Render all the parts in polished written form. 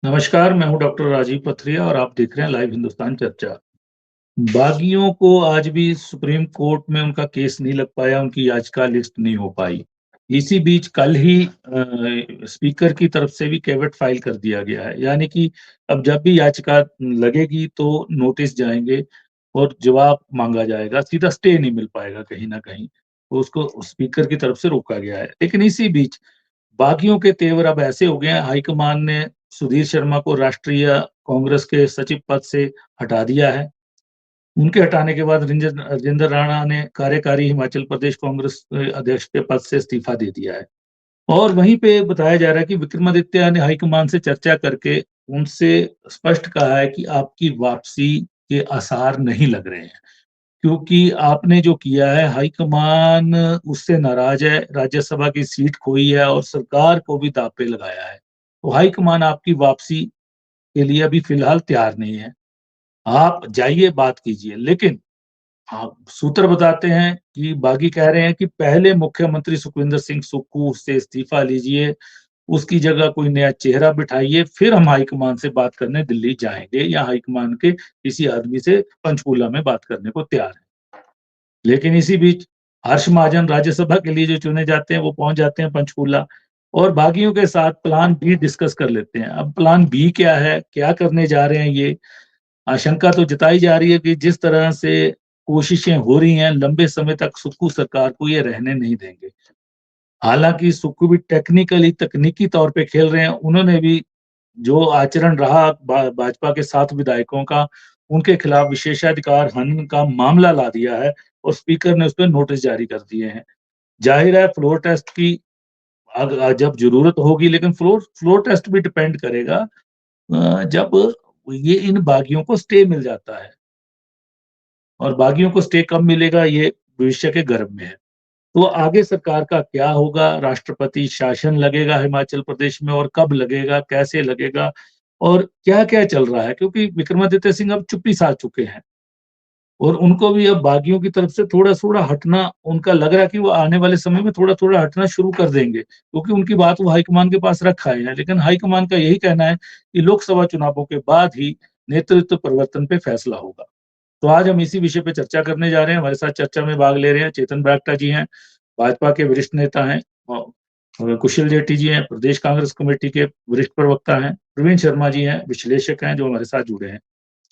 नमस्कार, मैं हूँ डॉक्टर राजीव पथरिया और आप देख रहे हैं लाइव हिंदुस्तान चर्चा। बागियों को आज भी सुप्रीम कोर्ट में उनका केस नहीं लग पाया, उनकी याचिका लिस्ट नहीं हो पाई। इसी बीच कल ही स्पीकर की तरफ से भी कैवेट फाइल कर दिया गया है, यानी कि अब जब भी याचिका लगेगी तो नोटिस जाएँगे और जवाब माँगा जाएगा, सीधा स्टे नहीं मिल पाएगा कहीं न कहीं। तो उसको स्पीकर की तरफ से रोका गया है। लेकिन इसी बीच बागियों के तेवर अब ऐसे हो गए हैं, हाईकमान ने सुधीर शर्मा को राष्ट्रीय कांग्रेस के सचिव पद से हटा दिया है। उनके हटाने के बाद राजेंद्र राणा ने कार्यकारी हिमाचल प्रदेश कांग्रेस अध्यक्ष के पद से इस्तीफा दे दिया है। और वहीं पे बताया जा रहा है कि विक्रमादित्य ने हाईकमान से चर्चा करके उनसे स्पष्ट कहा है कि आपकी वापसी के आसार नहीं लग रहे हैं, क्योंकि आपने जो किया है हाईकमान उससे नाराज़ है, राज्यसभा की सीट खोई है और सरकार को भी दाँव पे लगाया है। तो हाईकमान आपकी वापसी के लिए अभी फ़िलहाल तैयार नहीं है। आप जाइए, बात कीजिए। लेकिन हाँ, सूत्र बताते हैं कि बागी कह रहे हैं कि पहले मुख्यमंत्री सुखविंदर सिंह सुक्खू से इस्तीफा लीजिए, उसकी जगह कोई नया चेहरा बिठाइए, फिर हम हाईकमान से बात करने दिल्ली जाएँगे या हाईकमान के किसी आदमी से पंचकूला में बात करने को तैयार हैं। लेकिन इसी बीच हर्ष महाजन राज्यसभा के लिए जो चुने जाते हैं, वो पहुँच जाते हैं पंचकूला और बागियों के साथ प्लान बी डिस्कस कर लेते हैं। अब प्लान बी क्या है? क्या करने जा रहे हैं ये? आशंका तो जताई जा रही है कि जिस तरह से कोशिशें हो रही हैं, लंबे समय तक सुक्खू सरकार को ये रहने नहीं देंगे। हालाँकि सुक्खू भी तकनीकी तौर पे खेल रहे हैं। उन्होंने भी जो आचरण रहा भाजपा के 7 विधायकों का, उनके खिलाफ विशेषाधिकार हनन का मामला ला दिया है और स्पीकर ने उसपे नोटिस जारी कर दिए हैं। ज़ाहिर है फ्लोर टेस्ट की जब ज़रूरत होगी, लेकिन फ्लोर टेस्ट भी डिपेंड करेगा जब ये इन बागियों को स्टे मिल जाता है और बागियों को स्टे कब मिलेगा ये भविष्य के गर्भ में है। तो आगे सरकार का क्या होगा? राष्ट्रपति शासन लगेगा हिमाचल प्रदेश में और कब लगेगा, कैसे लगेगा और क्या-क्या चल रहा है? क्योंकि विक्रमादित्य सिंह अब चुप्पी साध चुके हैं और उनको भी अब बागियों की तरफ से थोड़ा-थोड़ा हटना उनका लग रहा है कि वो आने वाले समय में थोड़ा-थोड़ा हटना शुरू कर देंगे, क्योंकि उनकी बात वो हाईकमान के पास रख आए हैं। लेकिन हाईकमान का यही कहना है कि लोकसभा चुनावों के बाद ही नेतृत्व परिवर्तन पे फैसला होगा। तो आज हम इसी विषय पे चर्चा करने जा रहे हैं। हमारे साथ चर्चा में भाग ले रहे हैं चेतन बरागटा जी हैं, भाजपा के वरिष्ठ नेता हैं कुशल जेट्टी जी हैं, प्रदेश कांग्रेस कमेटी के वरिष्ठ प्रवक्ता हैं, प्रवीण शर्मा जी हैं, विश्लेषक हैं जो हमारे साथ जुड़े हैं।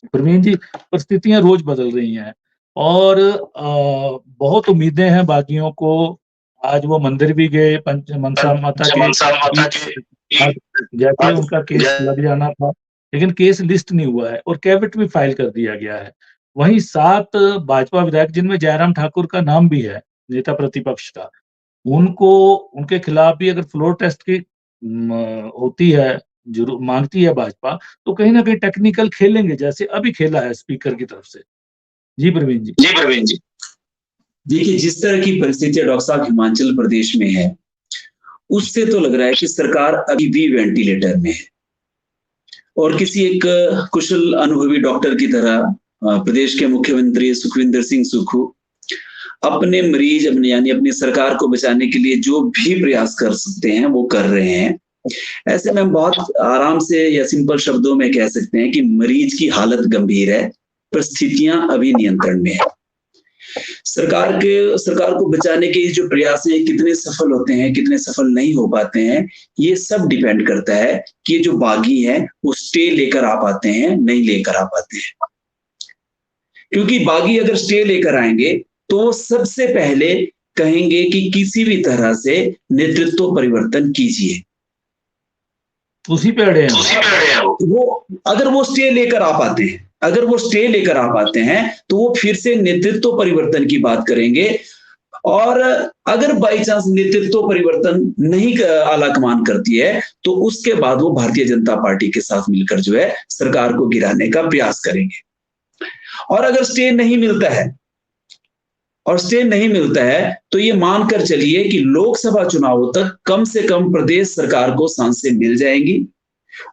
प्रवीण जी, परिस्थितियाँ रोज़ बदल रही हैं और बहुत उम्मीदें हैं बागियों को। आज वो मंदिर भी गए पंच मनसा माता के मनसा माता ईद के आज ईद जैसे आज उनका केस जय लग जाना था, लेकिन केस लिस्ट नहीं हुआ है और कैवेट भी फाइल कर दिया गया है। वहीं 7 भाजपा विधायक जिनमें जयराम ठाकुर का नाम भी है, नेता प्रतिपक्ष का, उनको उनके खिलाफ भी अगर फ्लोर टेस्ट की होती है, माँगती है भाजपा, तो कहीं न कहीं टेक्निकल खेलेंगे जैसे अभी खेला है स्पीकर की तरफ से। जी, प्रवीण जी। जी प्रवीण जी। देखिए, जिस तरह की परिस्थितियां डॉक्टर साहब हिमाचल प्रदेश में है, उससे तो लग रहा है कि सरकार अभी भी वेंटिलेटर में है और किसी एक कुशल अनुभवी डॉक्टर की तरह प्रदेश के मुख्यमंत्री सुखविंदर सिंह सुक्खू अपने मरीज अपने यानी अपनी सरकार को बचाने के लिए जो भी प्रयास कर सकते हैं वो कर रहे हैं। ऐसे में हम बहुत आराम से या सिंपल शब्दों में कह सकते हैं कि मरीज की हालत गंभीर है, परिस्थितियां अभी नियंत्रण में है। सरकार को बचाने के जो प्रयास हैं कितने सफल होते हैं, कितने सफल नहीं हो पाते हैं, ये सब डिपेंड करता है कि ये जो बागी हैं वो स्टे लेकर आ पाते हैं, नहीं लेकर आ पाते हैं। क्योंकि बागी अगर स्टे लेकर आएंगे तो सबसे पहले कहेंगे कि किसी भी तरह से नेतृत्व परिवर्तन कीजिए। उसी पे अड़े हैं वो। वो अगर वो स्टे लेकर आ पाते हैं, अगर वो स्टे लेकर आ पाते हैं तो वो फिर से नेतृत्व परिवर्तन की बात करेंगे और अगर बाई चांस नेतृत्व परिवर्तन नहीं आला कमान करती है तो उसके बाद वो भारतीय जनता पार्टी के साथ मिलकर जो है सरकार को गिराने का प्रयास करेंगे। और अगर स्टे नहीं मिलता है तो ये मानकर चलिए कि लोकसभा चुनावों तक कम से कम प्रदेश सरकार को सांसें मिल जाएंगी।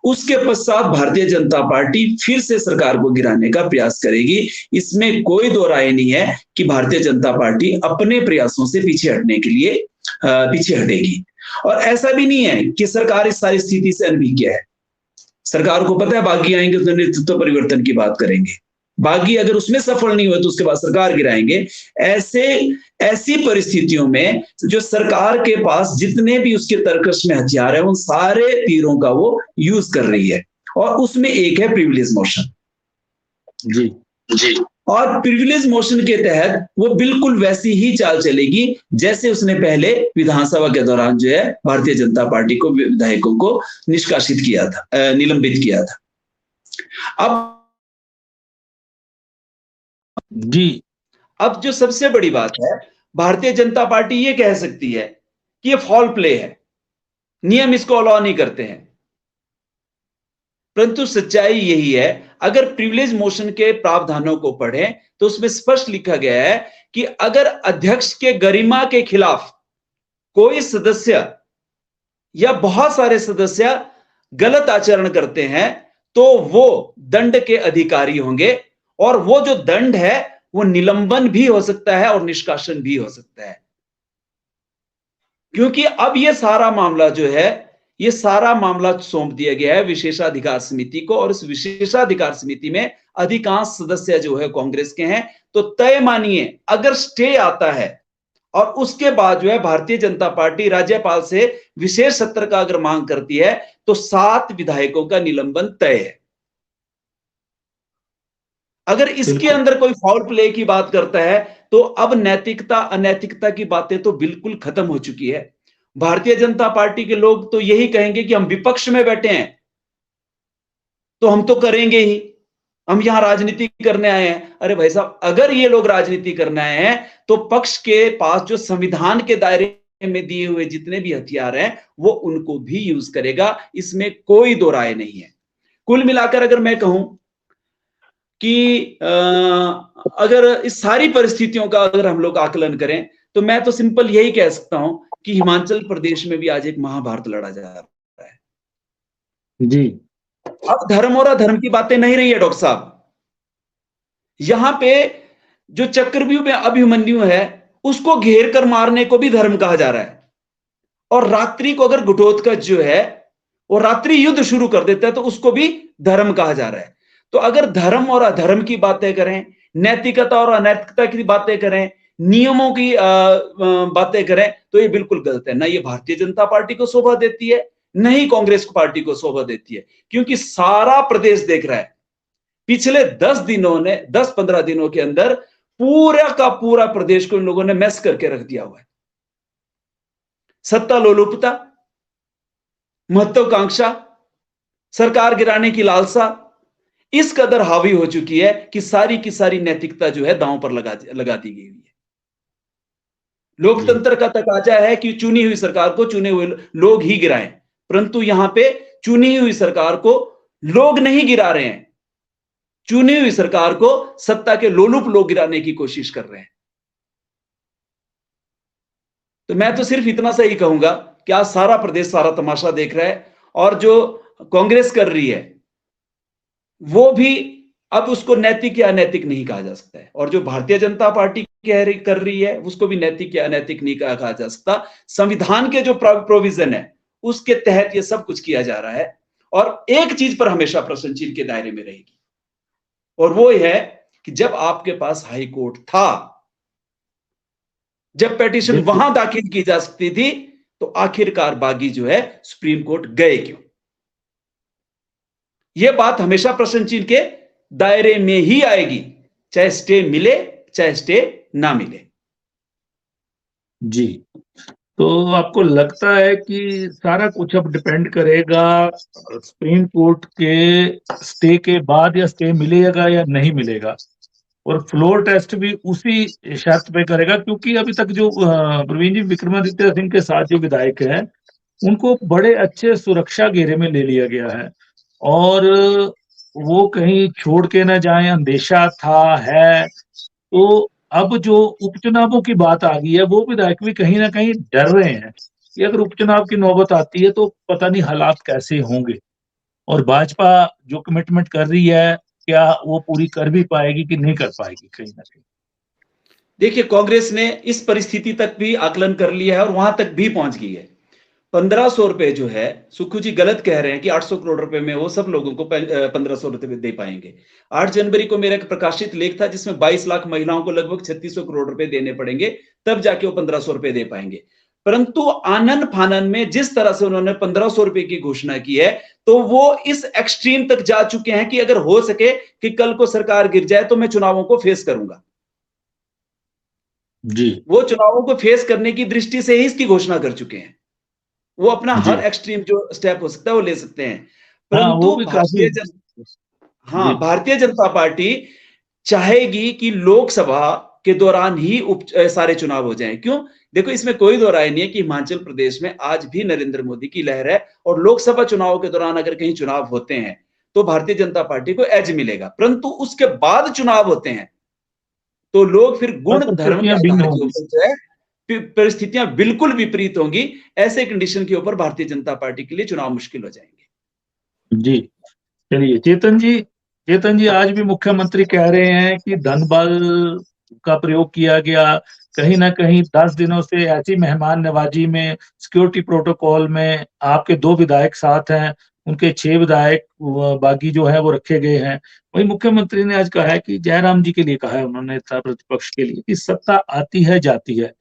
उसके पश्चात भारतीय जनता पार्टी फिर से सरकार को गिराने का प्रयास करेगी। इसमें कोई दो राय नहीं है कि भारतीय जनता पार्टी अपने प्रयासों से पीछे हटने के लिए पीछे हटेगी। और ऐसा भी नहीं है कि सरकार इस सारी स्थिति से अनभिज्ञ है। सरकार को पता है बागी आएंगे तो नेतृत्व परिवर्तन की बात करेंगे, बागी अगर उसमें सफल नहीं हुए तो उसके बाद सरकार गिराएंगे। ऐसी परिस्थितियों में जो सरकार के पास जितने भी उसके तर्कश में हथियार है उन सारे तीरों का वो यूज कर रही है, और उसमें एक है प्रिविलेज मोशन। जी जी, और प्रिविलेज मोशन के तहत वो बिल्कुल वैसी ही चाल चलेगी जैसे उसने पहले विधानसभा के दौरान जो है भारतीय जनता पार्टी को, विधायकों को निष्कासित किया था, निलंबित किया था। अब जी, अब जो सबसे बड़ी बात है, भारतीय जनता पार्टी ये कह सकती है कि ये फॉल प्ले है, नियम इसको अलाउ नहीं करते हैं, परंतु सच्चाई यही है, अगर प्रिविलेज मोशन के प्रावधानों को पढ़ें तो उसमें स्पष्ट लिखा गया है कि अगर अध्यक्ष के गरिमा के खिलाफ कोई सदस्य या बहुत सारे सदस्य गलत आचरण करते हैं तो वो दंड के अधिकारी होंगे, और वो जो दंड है वो निलंबन भी हो सकता है और निष्कासन भी हो सकता है। क्योंकि अब ये सारा मामला जो है, ये सारा मामला सौंप दिया गया है विशेषाधिकार समिति को, और इस विशेषाधिकार समिति में अधिकांश सदस्य जो है कांग्रेस के हैं। तो तय मानिए अगर स्टे आता है और उसके बाद जो है भारतीय जनता पार्टी राज्यपाल से विशेष सत्र का अगर मांग करती है तो 7 विधायकों का निलंबन तय है। अगर इसके अंदर कोई फाउल प्ले की बात करता है तो अब नैतिकता अनैतिकता की बातें तो बिल्कुल खत्म हो चुकी है। भारतीय जनता पार्टी के लोग तो यही कहेंगे कि हम विपक्ष में बैठे हैं तो हम तो करेंगे ही, हम यहां राजनीति करने आए हैं। अरे भाई साहब, अगर ये लोग राजनीति करने आए हैं तो पक्ष के पास जो संविधान के दायरे में दिए हुए जितने भी हथियार हैं वो उनको भी यूज करेगा, इसमें कोई दो राय नहीं है। कुल मिलाकर अगर मैं कहूं कि अगर इस सारी परिस्थितियों का अगर हम लोग आकलन करें तो मैं तो सिंपल यही कह सकता हूं कि हिमाचल प्रदेश में भी आज एक महाभारत लड़ा जा रहा है। जी, अब धर्म और अधर्म की बातें नहीं रही है डॉक्टर साहब। यहां पे जो चक्रव्यूह में अभिमन्यु है उसको घेर कर मारने को भी धर्म कहा जा रहा है, और रात्रि को अगर घटोत्कच जो है वो रात्रि युद्ध शुरू कर देता है तो उसको भी धर्म कहा जा रहा है। तो अगर धर्म और अधर्म की बातें करें, नैतिकता और अनैतिकता की बातें करें, नियमों की बातें करें तो ये बिल्कुल गलत है। ना ये भारतीय जनता पार्टी को शोभा देती है, न ही कांग्रेस पार्टी को शोभा देती है, क्योंकि सारा प्रदेश देख रहा है पिछले 10-15 दिनों के अंदर पूरा का पूरा प्रदेश को इन लोगों ने मैस करके रख दिया हुआ है। सत्ता लोलुपता, महत्वाकांक्षा, सरकार गिराने की लालसा इस कदर हावी हो चुकी है कि सारी की सारी नैतिकता जो है दांव पर लगा दी गई है। लोकतंत्र का तकाजा है कि चुनी हुई सरकार को चुने हुए लोग ही गिराएं, परंतु यहां पे चुनी हुई सरकार को लोग नहीं गिरा रहे हैं, चुनी हुई सरकार को सत्ता के लोलुप लोग गिराने की कोशिश कर रहे हैं। तो मैं तो सिर्फ इतना सा ही कहूंगा कि आज सारा प्रदेश सारा तमाशा देख रहा है, और जो कांग्रेस कर रही है वो भी अब उसको नैतिक या अनैतिक नहीं कहा जा सकता है, और जो भारतीय जनता पार्टी कर रही है उसको भी नैतिक या अनैतिक नहीं कहा जा सकता। संविधान के जो प्रोविजन है उसके तहत ये सब कुछ किया जा रहा है, और एक चीज पर हमेशा प्रश्न चिन्ह के दायरे में रहेगी, और वो है कि जब आपके पास हाई कोर्ट था, जब पिटीशन वहां दाखिल की जा सकती थी, तो आखिरकार बागी जो है सुप्रीम कोर्ट गए क्यों? यह बात हमेशा प्रश्न चिन्ह के दायरे में ही आएगी, चाहे स्टे मिले चाहे स्टे ना मिले। जी, तो आपको लगता है कि सारा कुछ अब डिपेंड करेगा सुप्रीम कोर्ट के स्टे के बाद, या स्टे मिलेगा या नहीं मिलेगा, और फ्लोर टेस्ट भी उसी शर्त पे करेगा, क्योंकि अभी तक जो प्रवीण जी विक्रमादित्य सिंह के साथ जो विधायक हैं उनको बड़े अच्छे सुरक्षा घेरे में ले लिया गया है, और वो कहीं छोड़ के ना जाए अंदेशा था है। तो अब जो उपचुनावों की बात आ गई है वो विधायक भी कहीं ना कहीं डर रहे हैं कि अगर उपचुनाव की नौबत आती है तो पता नहीं हालात कैसे होंगे, और भाजपा जो कमिटमेंट कर रही है क्या वो पूरी कर भी पाएगी कि नहीं कर पाएगी कहीं ना कहीं। देखिए, कांग्रेस ने इस परिस्थिति तक भी आकलन कर लिया है और वहां तक भी पहुंच गई है, 1500 रुपए जो है, सुक्खू जी गलत कह रहे हैं कि 800 करोड़ रुपए में वो सब लोगों को 1500 रुपए दे पाएंगे। 8 जनवरी को मेरा एक प्रकाशित लेख था जिसमें 22 लाख महिलाओं को लगभग 3600 करोड़ रुपए देने पड़ेंगे, तब जाके वो 1500 रुपए दे पाएंगे। परंतु आनन फानन में जिस तरह से उन्होंने 1500 रुपए की घोषणा की है, तो वो इस एक्सट्रीम तक जा चुके हैं कि अगर हो सके कि कल को सरकार गिर जाए तो मैं चुनावों को फेस करूंगा। जी। वो चुनावों को फेस करने की दृष्टि से ही इसकी घोषणा कर चुके हैं। वो अपना हर एक्सट्रीम जो स्टेप हो सकता है वो ले सकते हैं। परंतु भारतीय जनता पार्टी चाहेगी कि लोकसभा के दौरान ही सारे चुनाव हो जाएं। क्यों? देखो, इसमें कोई दो राय नहीं है कि हिमाचल प्रदेश में आज भी नरेंद्र मोदी की लहर है और लोकसभा चुनाव के दौरान अगर कहीं चुनाव होते हैं तो भारतीय जनता पार्टी को एज मिलेगा। परंतु उसके बाद चुनाव होते हैं तो लोग फिर गुण धर्म के आधार के ऊपर जो है परिस्थितियां बिल्कुल विपरीत होंगी। ऐसे कंडीशन के ऊपर भारतीय जनता पार्टी के लिए चुनाव मुश्किल हो जाएंगे। जी, चलिए चेतन जी आज भी मुख्यमंत्री कह रहे हैं कि धन बल का प्रयोग किया गया, कहीं ना कहीं 10 दिनों से ऐसी मेहमान नवाजी में, सिक्योरिटी प्रोटोकॉल में आपके 2 विधायक साथ हैं, उनके 6 विधायक बागी जो है वो रखे गए हैं। वही मुख्यमंत्री ने आज कहा है कि जयराम जी के लिए कहा है उन्होंने प्रतिपक्ष के लिए कि सत्ता आती है जाती है,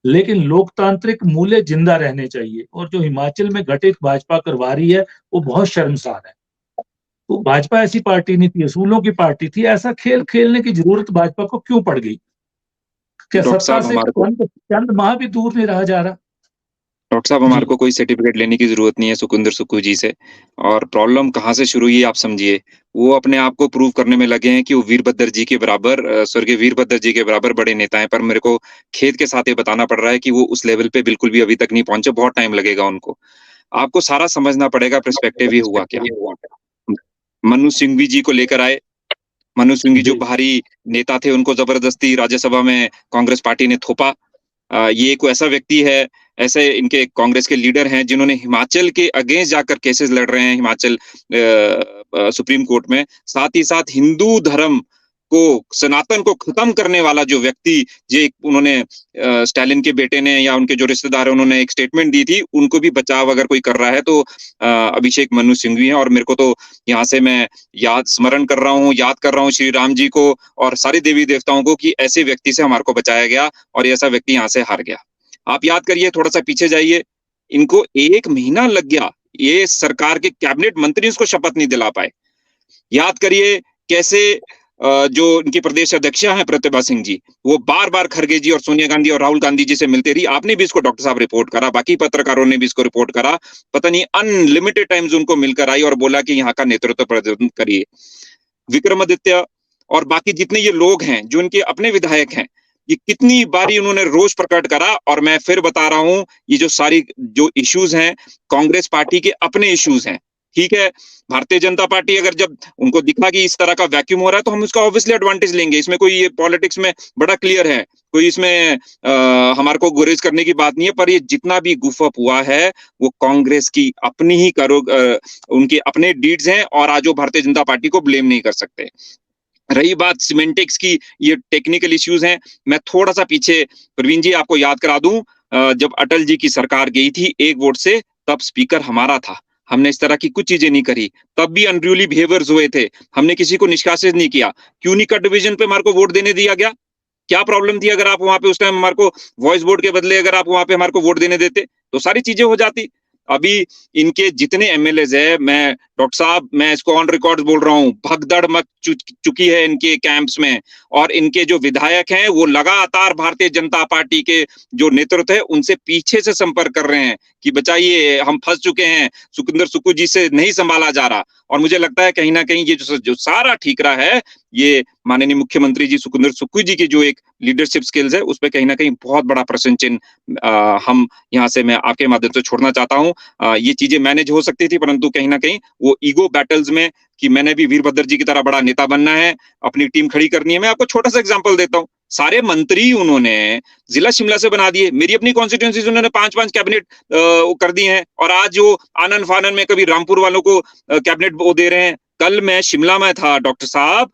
लेकिन लोकतांत्रिक मूल्य जिंदा रहने चाहिए, और जो हिमाचल में घटित भाजपा करवा रही है वो बहुत शर्मसार है। तो भाजपा ऐसी पार्टी नहीं थी, असूलों की पार्टी थी। ऐसा खेल खेलने की जरूरत भाजपा को क्यों पड़ गई? क्या सत्ता से चंद माह भी दूर नहीं रहा जा रहा? डॉक्टर साहब, हमारे को कोई सर्टिफिकेट लेने की जरूरत नहीं है सुखविंदर सुक्खू जी से। और प्रॉब्लम कहाँ से शुरू हुई आप समझिए। वो अपने आप को प्रूव करने में लगे हैं कि वो वीरभद्र जी के बराबर, स्वर्गीय वीरभद्र जी के बराबर बड़े नेता हैं। पर मेरे को खेद के साथ ये बताना पड़ रहा है कि वो उस लेवल पे बिल्कुल भी अभी तक नहीं पहुंचे। बहुत टाइम लगेगा उनको। आपको सारा समझना पड़ेगा पर्सपेक्टिव ही हुआ क्या। मनु सिंघवी जी को लेकर आए। मनु सिंघवी जो बाहरी नेता थे, उनको जबरदस्ती राज्यसभा में कांग्रेस पार्टी ने थोपा। ये एक ऐसा व्यक्ति है, ऐसे इनके कांग्रेस के लीडर हैं जिन्होंने हिमाचल के अगेंस्ट जाकर केसेस लड़ रहे हैं हिमाचल सुप्रीम कोर्ट में। साथ ही साथ हिंदू धर्म को, सनातन को खत्म करने वाला जो व्यक्ति, ये उन्होंने स्टालिन के बेटे ने या उनके जो रिश्तेदार है उन्होंने एक स्टेटमेंट दी थी, उनको भी बचाव अगर कोई कर रहा है तो अभिषेक मनु सिंघवी है। और मेरे को तो यहाँ से मैं याद कर रहा हूँ श्री राम जी को और सारे देवी देवताओं को कि ऐसे व्यक्ति से हमारे को बचाया गया और ऐसा व्यक्ति यहाँ से हार गया। आप याद करिए, थोड़ा सा पीछे जाइए, इनको 1 महीना लग गया, ये सरकार के कैबिनेट मंत्री इसको शपथ नहीं दिला पाए। याद करिए कैसे जो इनकी प्रदेश अध्यक्ष हैं प्रतिभा सिंह जी, वो बार बार खड़गे जी और सोनिया गांधी और राहुल गांधी जी से मिलते रही। आपने भी इसको डॉक्टर साहब रिपोर्ट करा, बाकी पत्रकारों ने भी इसको रिपोर्ट करा। पता नहीं अनलिमिटेड टाइम्स उनको मिलकर आई और बोला कि यहाँ का नेतृत्व प्रदर्शन करिए। विक्रमादित्य और बाकी जितने ये लोग हैं जो इनके अपने विधायक हैं, ये कितनी बारी उन्होंने रोष प्रकट करा। और मैं फिर बता रहा हूं, ये जो सारी जो इश्यूज हैं कांग्रेस पार्टी के अपने इश्यूज हैं। ठीक है, भारतीय जनता पार्टी अगर जब उनको दिखा कि इस तरह का वैक्यूम हो रहा है तो हम उसका ऑब्वियसली एडवांटेज लेंगे। इसमें कोई ये पॉलिटिक्स में बड़ा क्लियर है, कोई इसमें हमारे को गुरेज करने की बात नहीं है। पर ये जितना भी गुफअप हुआ है वो कांग्रेस की अपनी ही उनके अपने डीड्स हैं और आज वो भारतीय जनता पार्टी को ब्लेम नहीं कर सकते। रही बात सिमेंटिक्स की, ये टेक्निकल इश्यूज हैं। मैं थोड़ा सा पीछे प्रवीण जी आपको याद करा दूं, जब अटल जी की सरकार गई थी 1 वोट से, तब स्पीकर हमारा था। हमने इस तरह की कुछ चीजें नहीं करी, तब भी अनरूली बिहेवियर्स हुए थे, हमने किसी को निष्कासित नहीं किया। क्यों नहीं कट डिवीजन पे हमारे को वोट देने दिया गया? क्या प्रॉब्लम थी अगर आप वहां पे उस टाइम हमारे को वॉइस वोट के बदले अगर आप वहां पे हमारे को वोट देने देते तो सारी चीजें हो जाती। अभी इनके जितने एमएलएज है, मैं डॉक्टर साहब मैं इसको ऑन रिकॉर्ड बोल रहा हूँ, भगदड़ मच चुकी है इनके कैंप्स में। और इनके जो विधायक हैं वो लगातार भारतीय जनता पार्टी के जो नेतृत्व है उनसे पीछे से संपर्क कर रहे हैं कि बचाइए, हम फंस चुके हैं, सुखविंदर सुक्खू जी से नहीं संभाला जा रहा। और मुझे लगता है कहीं ना कहीं ये जो सारा ठीकरा है, ये माननीय मुख्यमंत्री जी सुखविंदर सुक्खू जी की जो एक लीडरशिप स्किल्स है उस पर कहीं ना कहीं बहुत बड़ा प्रश्न चिन्ह हम यहाँ से मैं आपके माध्यम से छोड़ना चाहता हूँ। ये चीजें मैनेज हो सकती थी, परंतु कहीं ना कहीं वो ईगो बैटल्स में कि मैंने भी वीरभद्र जी की तरह बड़ा नेता बनना है, अपनी टीम खड़ी करनी है। मैं आपको छोटा सा एग्जांपल देता हूँ, सारे मंत्री उन्होंने जिला शिमला से बना दिए। मेरी अपनी कॉन्स्टिट्यूएंसी उन्होंने 5-5 कैबिनेट कर दिए हैं और आज वो आनन फानन में कभी रामपुर वालों को कैबिनेट वो दे रहे हैं। कल मैं शिमला में था डॉक्टर साहब,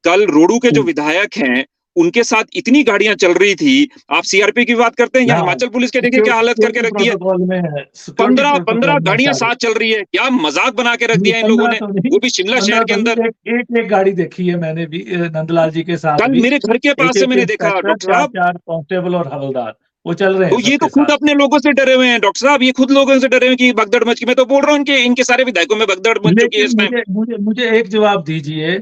कल रोडू के जो विधायक हैं उनके साथ इतनी गाड़ियां चल रही थी। आप सीआरपी की बात करते हैं या हाँ, हिमाचल पुलिस के देखिए क्या हालत करके रख दी है। प्रोटोकॉल में है, सिक्योरिटी 15 प्रोटोकॉल में गाड़ियां सारे। साथ चल रही है, क्या मजाक बना के रख नहीं, दिया इन लोगों 15 ने, तो नहीं, वो भी शिमला 15 शहर के तो अंदर। नहीं, एक गाड़ी देखी है मैंने भी, नंदलाल जी के साथ कल भी। मेरे घर के पास से एक मैंने देखा इंस्पेक्टर, डॉक्टर साहब, 4 कांस्टेबल और हवलदार, वो चल रहे तो हैं ये तो सबके खुद साथ। अपने लोगों से डरे हुए हैं डॉक्टर साहब, ये खुद लोगों से डरे हुए हैं कि भगदड़ मच की। मैं तो बोल रहा हूँ इनके इनके सारे विधायकों में भगदड़ मच चुकी है लेकिन इस टाइम। मुझे मुझे मुझे एक जवाब दीजिए,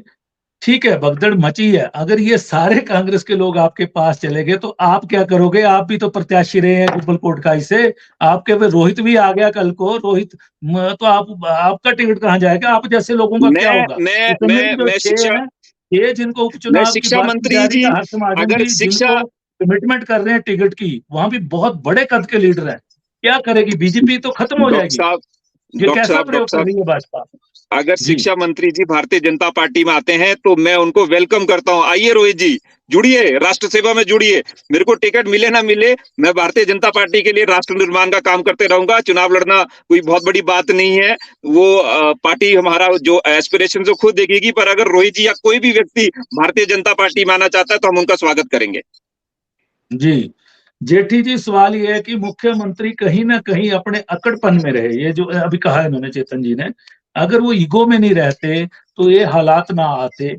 ठीक है भगदड़ मची है, अगर ये सारे कांग्रेस के लोग आपके पास चले गए तो आप क्या करोगे? आप भी तो प्रत्याशी रहे हैं गुब्बल कोटखाई से, आपके में रोहित भी आ गया कल को, रोहित तो आपका टिकट कहाँ जाएगा? आप जैसे लोगों का क्या मैं होगा? मैं इसमें भी जो मैं 6 शिक्षा हैं, 6 जिनको मैं उपचुनाव की शिक्षा बात की जा मंत्री रही जी, है, हर्ष महाजन अगर जी शिक्षा, जिनको कमिटमेंट कर रहे हैं टिकट की, वहां भी बहुत बड़े कद के लीडर हैं, क्या करेगी बीजेपी? तो खत्म हो डॉक्टर जाएगी। साहब ये डॉक्टर कैसा साहब प्रयोग डॉक्टर कर साहब रही है भाजपा? अगर जी शिक्षा मंत्री जी भारतीय जनता पार्टी में आते हैं तो मैं उनको वेलकम करता हूं। आइए रोहित जी, जुड़िए, राष्ट्र सेवा में जुड़िए। मेरे को टिकट मिले ना मिले, मैं भारतीय जनता पार्टी के लिए राष्ट्र निर्माण का काम करते रहूंगा। चुनाव लड़ना कोई बहुत बड़ी बात नहीं है, वो पार्टी हमारा जो एस्पिरेशन जो खुद देखेगी। पर अगर रोहित जी या कोई भी व्यक्ति भारतीय जनता पार्टी में आना चाहता है तो हम उनका स्वागत करेंगे। जी, जेठी जी, सवाल ये है कि मुख्यमंत्री कहीं न कहीं अपने अकड़पन में रहे। ये जो अभी कहा है इन्होंने, चेतन जी ने, अगर वो ईगो में नहीं रहते, तो ये हालात ना आते।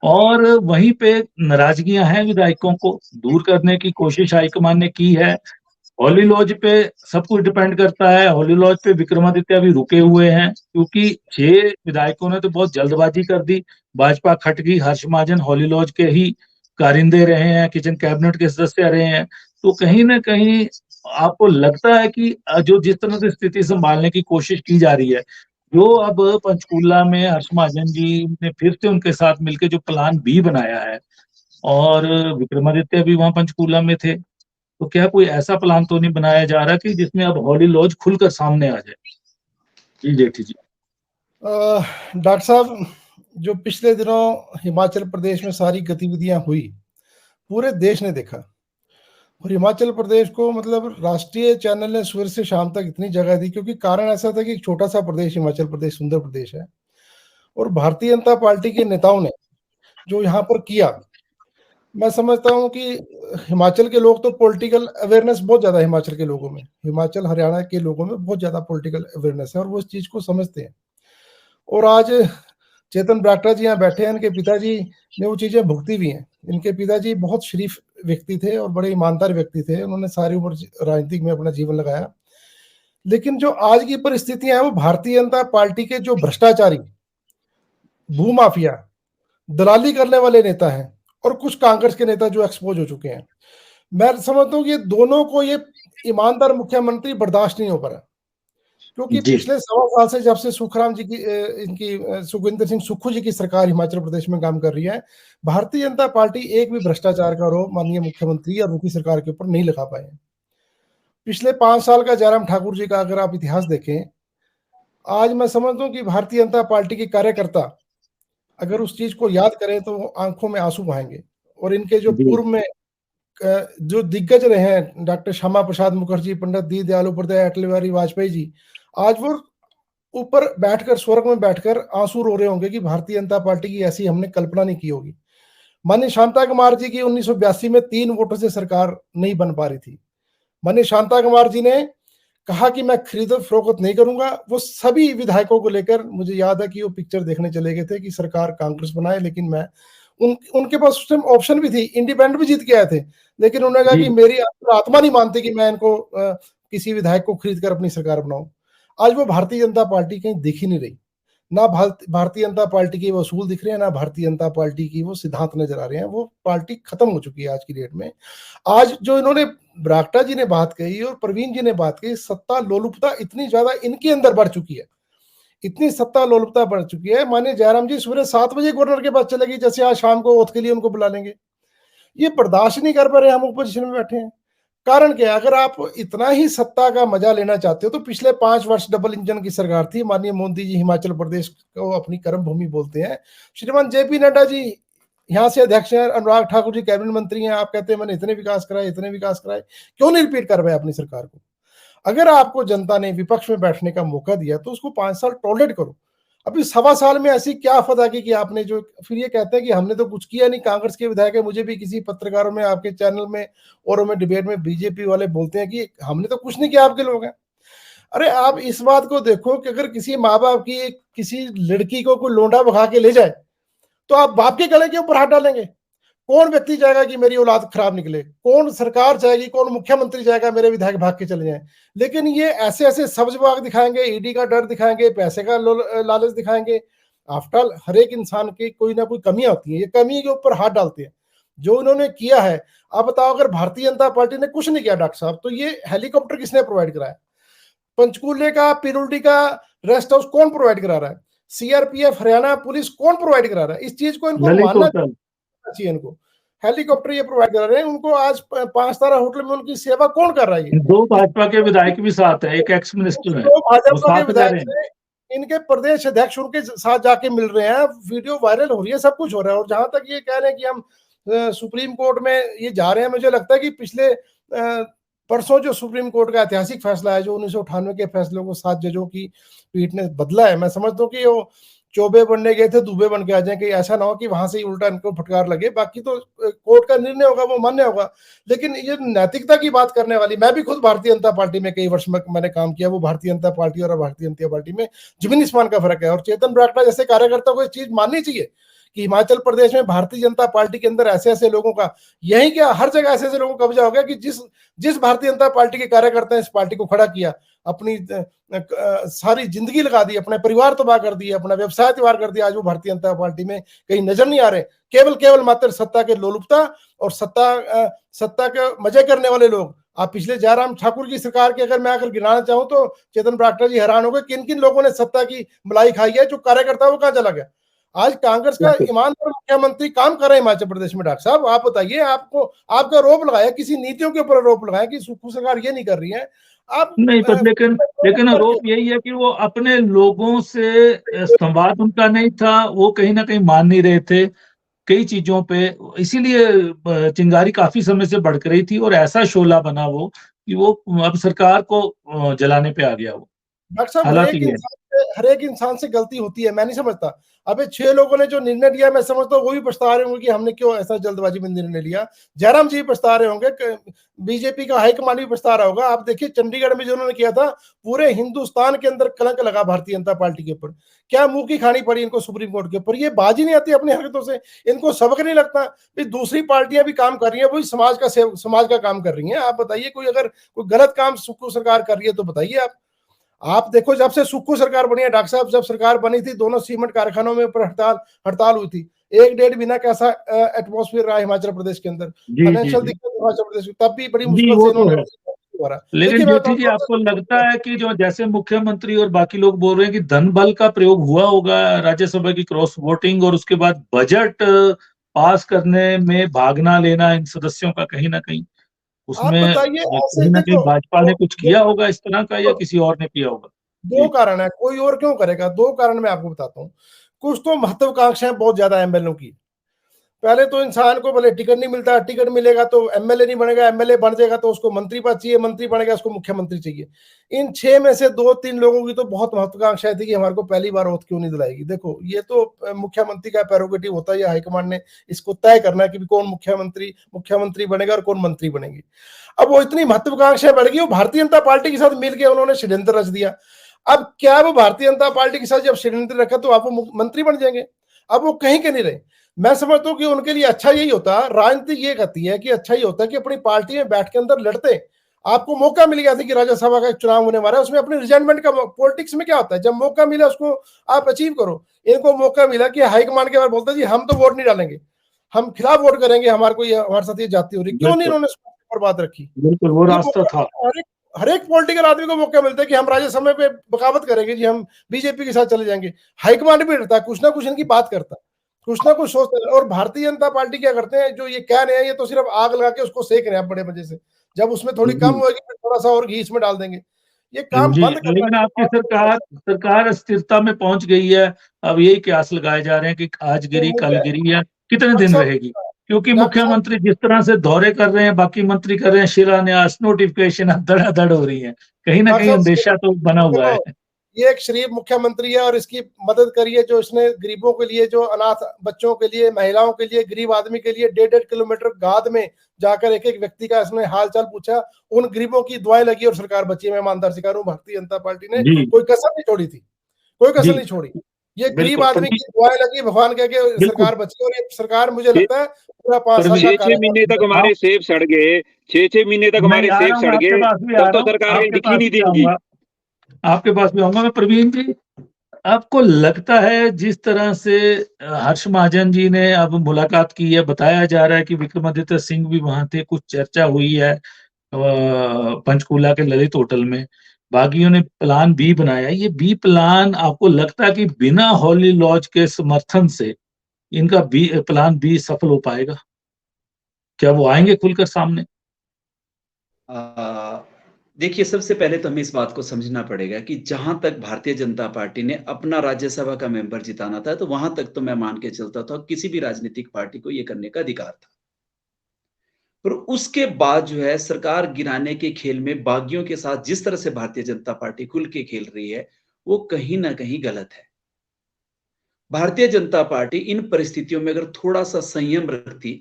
और वहीं पे नाराज़गियाँ हैं, विधायकों को दूर करने की कोशिश हाईकमान ने की है। हॉली लॉज पे सब कुछ डिपेंड करता है। हॉली लॉज पे विक्रमादित्य अभी रुके हुए हैं, क्योंकि 6 विधायकों ने तो बहुत जल्दबाजी कर दी। भाजपा खट गई, हर्ष महाजन हॉली लॉज के ही कारिंदे रहे हैं, किचन कैबिनेट के सदस्य रहे हैं। तो कहीं न कहीं आपको लगता है कि जो जिस तरह से स्थिति संभालने की कोशिश की जा रही है, जो अब पंचकूला में हर्ष महाजन जी ने फिर से उनके साथ मिलके जो प्लान बी बनाया है, और विक्रमादित्य भी वहाँ पंचकूला में थे, तो क्या कोई ऐसा प्लान तो नहीं बनाया जा रहा कि जिसमें अब हॉली लॉज खुलकर सामने आ जाए? जी, जेठी जी। डॉक्टर साहब, जो पिछले दिनों हिमाचल प्रदेश में सारी गतिविधियां हुई, पूरे देश ने देखा। और हिमाचल प्रदेश को मतलब राष्ट्रीय चैनल ने सुबह से शाम तक इतनी जगह दी, क्योंकि कारण ऐसा था कि एक छोटा सा प्रदेश हिमाचल प्रदेश सुंदर प्रदेश है, और भारतीय जनता पार्टी के नेताओं ने जो यहाँ पर किया, मैं समझता हूँ कि हिमाचल के लोग तो पॉलिटिकल अवेयरनेस बहुत ज़्यादा है हिमाचल के लोगों में, हिमाचल हरियाणा के लोगों में बहुत ज़्यादा पॉलिटिकल अवेयरनेस है और वो इस चीज़ को समझते हैं। और आज चेतन बरागटा जी यहाँ बैठे हैं, इनके पिताजी ने वो चीज़ें भुगती भी हैं। इनके पिताजी बहुत शरीफ व्यक्ति थे और बड़े ईमानदार व्यक्ति थे, उन्होंने सारी उम्र राजनीतिक में अपना जीवन लगाया। लेकिन जो आज की परिस्थितियां हैं, वो भारतीय जनता पार्टी के जो भ्रष्टाचारी, भूमाफिया, दलाली करने वाले नेता हैं और कुछ कांग्रेस के नेता जो एक्सपोज हो चुके हैं, मैं समझता हूँ कि ये दोनों को ये ईमानदार मुख्यमंत्री बर्दाश्त नहीं हो पा रहा, क्योंकि जी, पिछले 1.25 साल से जब से सुखराम जी की इनकी सुखविंदर सिंह सुक्खू जी की सरकार हिमाचल प्रदेश में काम कर रही है, भारतीय जनता पार्टी एक भी भ्रष्टाचार का आरोप माननीय मुख्यमंत्री और उनकी सरकार के ऊपर नहीं लगा पाए हैं। पिछले 5 साल का जयराम ठाकुर जी का अगर आप इतिहास देखें, आज मैं समझता हूँ कि भारतीय जनता पार्टी के कार्यकर्ता अगर उस चीज को याद करें तो वो आंखों में आंसू बहाएंगे। और इनके जो जी, पूर्व में जो दिग्गज रहे हैं, डॉक्टर श्यामा प्रसाद मुखर्जी, पंडित दीनदयाल उपाध्याय, अटल बिहारी वाजपेयी जी, आज वो ऊपर बैठकर, स्वर्ग में बैठकर आंसू रो रहे होंगे कि भारतीय जनता पार्टी की ऐसी हमने कल्पना नहीं की होगी। माननीय शांता कुमार जी की 1982 में 3 वोटों से सरकार नहीं बन पा रही थी। माननीय शांता कुमार जी ने कहा कि मैं खरीद फरोख्त नहीं करूंगा। वो सभी विधायकों को लेकर, मुझे याद है कि वो पिक्चर देखने चले गए थे कि सरकार कांग्रेस बनाए, लेकिन मैं उनके पास उस टाइम ऑप्शन भी थी, इंडिपेंडेंट भी जीत के आए थे, लेकिन उन्होंने कहा जी, कि मेरी आत्मा नहीं मानती कि मैं इनको किसी विधायक को खरीद कर अपनी सरकार बनाऊं। आज वो भारतीय जनता पार्टी कहीं दिख ही नहीं रही, ना भारतीय जनता पार्टी के वो असूल दिख रहे हैं, ना भारतीय जनता पार्टी की वो सिद्धांत नजर आ रहे हैं। वो पार्टी खत्म हो चुकी है आज की डेट में। आज जो इन्होंने बरागटा जी ने बात कही और प्रवीण जी ने बात कही, सत्ता लोलुपता इतनी ज्यादा इनके अंदर बढ़ चुकी है, इतनी सत्ता लोलुपता बढ़ चुकी है। माने जयराम जी सुबह 7 बजे गवर्नर के पास चले गए, जैसे आज शाम को ओथ के लिए उनको बुला लेंगे। ये बर्दाश्त नहीं कर पा रहे, हम ओपोजिशन में बैठे हैं। कारण क्या है? अगर आप इतना ही सत्ता का मजा लेना चाहते हो तो पिछले 5 वर्ष डबल इंजन की सरकार थी। माननीय मोदी जी हिमाचल प्रदेश को अपनी कर्म भूमि बोलते हैं। श्रीमान जेपी नड्डा जी यहाँ से अध्यक्ष हैं, अनुराग ठाकुर जी कैबिनेट मंत्री हैं। आप कहते हैं मैंने इतने विकास कराए, इतने विकास कराए, क्यों नहीं रिपीट कर पाए अपनी सरकार को? अगर आपको जनता ने विपक्ष में बैठने का मौका दिया तो उसको 5 साल टॉलरेट करो। अभी 1.25 साल में ऐसी क्या आफत आ गई कि आपने जो फिर ये कहते हैं कि हमने तो कुछ किया नहीं, कांग्रेस के विधायक है, मुझे भी किसी पत्रकारों में आपके चैनल में और में डिबेट में बीजेपी वाले बोलते हैं कि हमने तो कुछ नहीं किया, आपके लोग हैं। अरे आप इस बात को देखो कि अगर किसी माँ बाप की किसी लड़की को कोई लोंडा भगा के ले जाए तो आप बाप के गले के ऊपर हाथ डालेंगे? कौन व्यक्ति चाहेगा कि मेरी औलाद खराब निकले? कौन सरकार चाहेगी, कौन मुख्यमंत्री चाहेगा मेरे विधायक भाग के चले जाएं? लेकिन ये ऐसे ऐसे सब्ज बाग दिखाएंगे, ईडी का डर दिखाएंगे, पैसे का लालच दिखाएंगे। आफ्टर ऑल हर एक इंसान की कोई ना कोई कमियां होती हैं, ये कमी के ऊपर हाथ डालते हैं। जो इन्होंने किया है, आप बताओ, अगर भारतीय जनता पार्टी ने कुछ नहीं किया डॉक्टर साहब, तो ये हेलीकॉप्टर किसने प्रोवाइड कराया? पंचकूले का, पिरुल्टी का रेस्ट हाउस कौन प्रोवाइड करा रहा है? सीआरपीएफ, हरियाणा पुलिस कौन प्रोवाइड करा रहा है? इस चीज को इनको ललित मानना होटल चाहिए। इनको हेलीकॉप्टर ये प्रोवाइड कर रहे हैं, उनको आज 5 तारा होटल में उनकी सेवा कौन कर रहा है? ये 2 भाजपा के विधायक भी साथ है, एक एक्स मिनिस्टर है, तो वो भाजपा के साथ जा विधायक रहे हैं। से इनके प्रदेश अध्यक्ष उनके साथ जाके मिल रहे हैं, वीडियो वायरल हो रही है, सब कुछ हो रहा है। और जहां तक ये कह रहे हैं कि हम सुप्रीम कोर्ट में ये जा रहे हैं, मुझे लगता है कि पिछले परसों जो सुप्रीम कोर्ट का ऐतिहासिक फैसला है, जो 1998 के फैसलों को 7 जजों की पीठ ने बदला है, मैं समझता हूँ कि वो चौबे बनने गए थे, दुबे बन के आ जाए, कि ऐसा ना हो कि वहां से ही उल्टा इनको फटकार लगे। बाकी तो कोर्ट का निर्णय होगा, वो मान्य होगा। लेकिन ये नैतिकता की बात करने वाली, मैं भी खुद भारतीय जनता पार्टी में कई वर्ष में मैंने काम किया, वो भारतीय जनता पार्टी और भारतीय जनता पार्टी में जमीन आसमान का फर्क है। और चेतन बरागटा जैसे कार्यकर्ता को ये चीज माननी चाहिए कि हिमाचल प्रदेश में भारतीय जनता पार्टी के अंदर ऐसे ऐसे लोगों का, यही क्या हर जगह ऐसे ऐसे लोगों का कब्जा हो गया कि जिस भारतीय जनता पार्टी के कार्यकर्ता ने इस पार्टी को खड़ा किया, अपनी सारी जिंदगी लगा दी, अपने परिवार तबाह कर दिए, अपना व्यवसाय तबाह कर दिया, आज वो भारतीय जनता पार्टी में कहीं नजर नहीं आ रहे। केवल मात्र सत्ता के लोलुपता और सत्ता के मजे करने वाले लोग। आप पिछले जयराम ठाकुर की सरकार के अगर मैं अगर गिनाना चाहूं तो चेतन बरागटा जी हैरान हो गए, किन किन लोगों ने सत्ता की मलाई खाई है, जो कार्यकर्ता वो कहां चला गया? आज कांग्रेस का ईमानदार मुख्यमंत्री काम कर रहे हैं हिमाचल प्रदेश में। डॉक्टर साहब आप बताइए, आपको आपका आरोप लगाया, किसी नीतियों के ऊपर आरोप लगाया कि सुक्खू सरकार ये नहीं कर रही है। आप नहीं, पर लेकिन आरोप यही है कि वो अपने लोगों से संवाद उनका नहीं था, वो कहीं ना कहीं मान नहीं रहे थे कई चीजों पे, इसीलिए चिंगारी काफी समय से भड़क रही थी और ऐसा शोला बना वो कि वो अब सरकार को जलाने पे आ गया वो। डॉक्टर साहब हालात ये है। हर एक इंसान से गलती होती है, मैं नहीं समझता। अबे 6 लोगों ने जो निर्णय लिया, मैं समझता हूँ वो भी पछता रहे होंगे कि हमने क्यों ऐसा जल्दबाजी में निर्णय लिया। जयराम जी पछता रहे होंगे, बीजेपी का हाईकमान भी पछता रहा होगा। आप देखिए चंडीगढ़ में जो उन्होंने किया था, पूरे हिंदुस्तान के अंदर कलंक लगा भारतीय जनता पार्टी के ऊपर। क्या मुंह की खानी पड़ी इनको सुप्रीम कोर्ट के ऊपर? ये बाजी नहीं आती अपनी हरकतों से, इनको सबक नहीं लगता। दूसरी पार्टियां भी काम कर रही है, वही समाज का काम कर रही है। आप बताइए, कोई अगर कोई गलत काम सुक्खू सरकार कर रही है तो बताइए। आप देखो, जब से सुक्खू सरकार बनी है डॉक्टर साहब, जब सरकार बनी थी, दोनों सीमेंट कारखानों में ऊपर हड़ताल हुई थी। 1-1.5 महीना कैसा एटमॉस्फेयर रहा हिमाचल प्रदेश के अंदर, फाइनेंशियल दिक्कत हिमाचल प्रदेश में, तब भी बड़ी मुश्किल से इन्होंने। लेकिन ज्योति जी, आपको लगता है कि जो जैसे मुख्यमंत्री और बाकी लोग बोल रहे हैं कि धन बल का प्रयोग हुआ होगा राज्यसभा की क्रॉस वोटिंग और उसके बाद बजट पास करने में भागना लेना इन सदस्यों का कहीं ना कहीं, उसमें बताइए, कहीं ना कहीं भाजपा ने कुछ किया होगा इस तरह का, या किसी और ने किया होगा? 2 कारण है, कोई और क्यों करेगा? 2 कारण मैं आपको बताता हूँ। कुछ तो महत्वाकांक्षाएं बहुत ज्यादा एमएलए की। पहले तो इंसान को भले टिकट नहीं मिलता, टिकट मिलेगा तो एमएलए नहीं बनेगा, एमएलए बन जाएगा तो उसको मंत्री पद चाहिए, मंत्री बनेगा उसको मुख्यमंत्री चाहिए। इन 6 में से 2-3 लोगों की तो बहुत महत्वाकांक्षाएं थी कि हमारे को पहली बार ओथ क्यों नहीं दिलाएगी। देखो, ये तो मुख्यमंत्री का प्रेरोगेटिव होता है, या हाईकमांड ने इसको तय करना है कि कौन मुख्यमंत्री बनेगा और कौन मंत्री बनेगी। अब वो इतनी महत्वाकांक्षाएं बढ़ गई, वो भारतीय जनता पार्टी के साथ मिलकर उन्होंने षड्यंत्र रच दिया। अब क्या वो भारतीय जनता पार्टी के साथ जब षड्यंत्र रखा तो आप वो मंत्री बन जाएंगे? अब वो कहीं के नहीं रहे। मैं समझता हूँ कि उनके लिए अच्छा यही होता, राजनीति ये कहती है कि अच्छा ही होता है कि अपनी पार्टी में बैठ के अंदर लड़ते। आपको मौका मिल गया था कि राज्यसभा का एक चुनाव होने वाला है, उसमें अपने रिजाइनमेंट का, पॉलिटिक्स में क्या होता है, जब मौका मिला उसको आप अचीव करो। इनको मौका मिला कि हाईकमांड के बाद बोलते जी हम तो वोट नहीं डालेंगे, हम खिलाफ वोट करेंगे, हमारे साथ ये जाती हो रही, क्यों नहीं इन्होंने पर बात रखी? बिल्कुल, वो रास्ता था। हर एक पॉलिटिकल आदमी को मौका मिलता है कि हम राज्यसभा पे बगावत करेंगे जी, हम बीजेपी के साथ चले जाएंगे। हाईकमांड भी डरता है, कुछ ना कुछ इनकी बात करता, कुछ ना कुछ सोचते हैं। और भारतीय जनता पार्टी क्या करते हैं, जो ये कह रहे हैं, ये तो सिर्फ आग लगा के उसको सेक रहे हैं बड़े मजे से। जब उसमें थोड़ी कम होगी फिर थोड़ा सा और घी इसमें डाल देंगे। ये काम बंद करना। लेकिन आपकी सरकार अस्थिरता में पहुंच गई है। अब यही कयास लगाए जा रहे हैं कि आज गिरी कल गिरी, या कितने दिन रहेगी, क्योंकि मुख्यमंत्री जिस तरह से दौरे कर रहे हैं, बाकी मंत्री कर रहे हैं, शिलान्यास, नोटिफिकेशन धड़ाधड़ हो रही है, कहीं ना कहीं अंदेशा तो बना हुआ है। ये एक शरीफ मुख्यमंत्री है और इसकी मदद करिए, जो इसने गरीबों के लिए, जो अनाथ बच्चों के लिए, महिलाओं के लिए, गरीब आदमी के लिए 1.5 किलोमीटर गाद में जाकर एक एक व्यक्ति का इसने हाल चाल पूछा, उन गरीबों की दुआएं लगी और सरकार बची। मैं ईमानदार से कह रहा हूं, भारतीय जनता पार्टी ने कोई कसर नहीं छोड़ी थी, कोई कसर नहीं छोड़ी। ये गरीब आदमी की दुआएं लगी, भगवान कह के सरकार बची। और ये सरकार मुझे लगता है पूरा 5 साल का 6 महीने तक हमारे सेब सड़ गए, 6 महीने तक हमारे सेब सड़ गए, तब तो सरकार दिखी नहीं देगी। आपके पास भी आऊंगा मैं। प्रवीण जी, आपको लगता है जिस तरह से हर्ष महाजन जी ने अब मुलाकात की है, बताया जा रहा है कि विक्रमादित्य सिंह भी वहां थे, कुछ चर्चा हुई है पंचकूला के ललित होटल में, बागियों ने प्लान बी बनाया, ये बी प्लान आपको लगता है कि बिना हॉली लॉज के समर्थन से इनका प्लान बी सफल हो पाएगा? क्या वो आएंगे खुलकर सामने? देखिए, सबसे पहले तो हमें इस बात को समझना पड़ेगा कि जहां तक भारतीय जनता पार्टी ने अपना राज्यसभा का मेंबर जिताना था, तो वहां तक तो मैं मान के चलता था किसी भी राजनीतिक पार्टी को यह करने का अधिकार था। पर उसके बाद जो है, सरकार गिराने के खेल में बागियों के साथ जिस तरह से भारतीय जनता पार्टी खुल के खेल रही है, वो कहीं ना कहीं गलत है। भारतीय जनता पार्टी इन परिस्थितियों में अगर थोड़ा सा संयम रखती